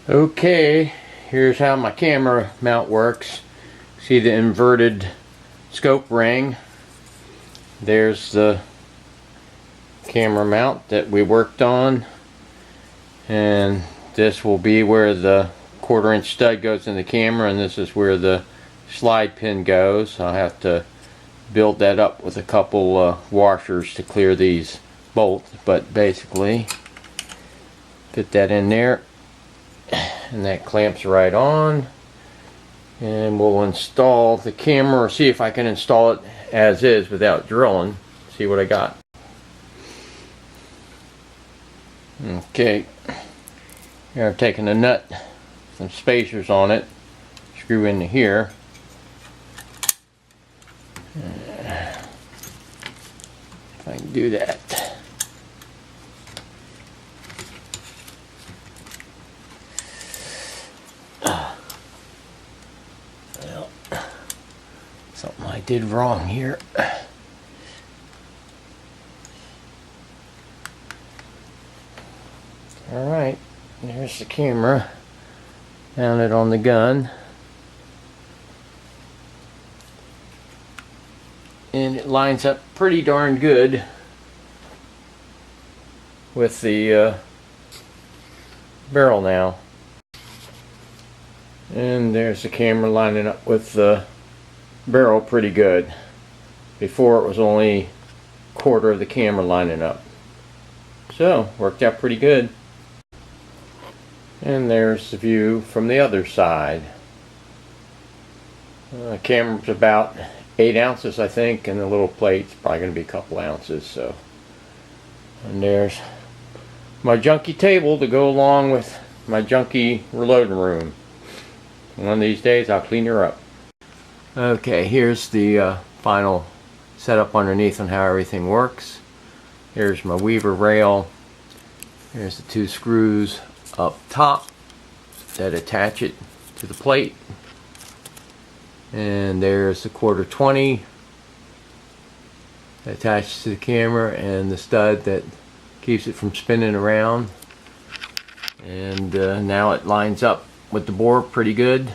Okay, here's how my camera mount works. See the inverted scope ring? There's the camera mount that we worked on, and this will be where the 1/4" stud goes in the camera, and this is where the slide pin goes. I'll have to build that up with a couple washers to clear these bolts, but basically fit that in there, and that clamps right on. And we'll install the camera, or see if I can install it as is without drilling. See what I got. Okay, here I'm taking a nut, some spacers on it, screw into here. If I can do that. Well, something I did wrong here. Alright, there's the camera mounted on the gun. And it lines up pretty darn good with the barrel now. And there's the camera lining up with the barrel pretty good. Before it was only 1/4 of the camera lining up. So, worked out pretty good. And there's the view from the other side. The camera's about 8 ounces, I think, and the little plate's probably going to be a couple ounces. So, and there's my junky table to go along with my junky reloading room. One of these days I'll clean her up. Okay, here's the final setup underneath on how everything works. Here's my weaver rail. Here's the 2 screws up top that attach it to the plate. And there's the 1/4 that attaches to the camera, and the stud that keeps it from spinning around. And now it lines up with the bore pretty good.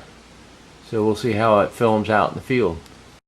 So we'll see how it films out in the field.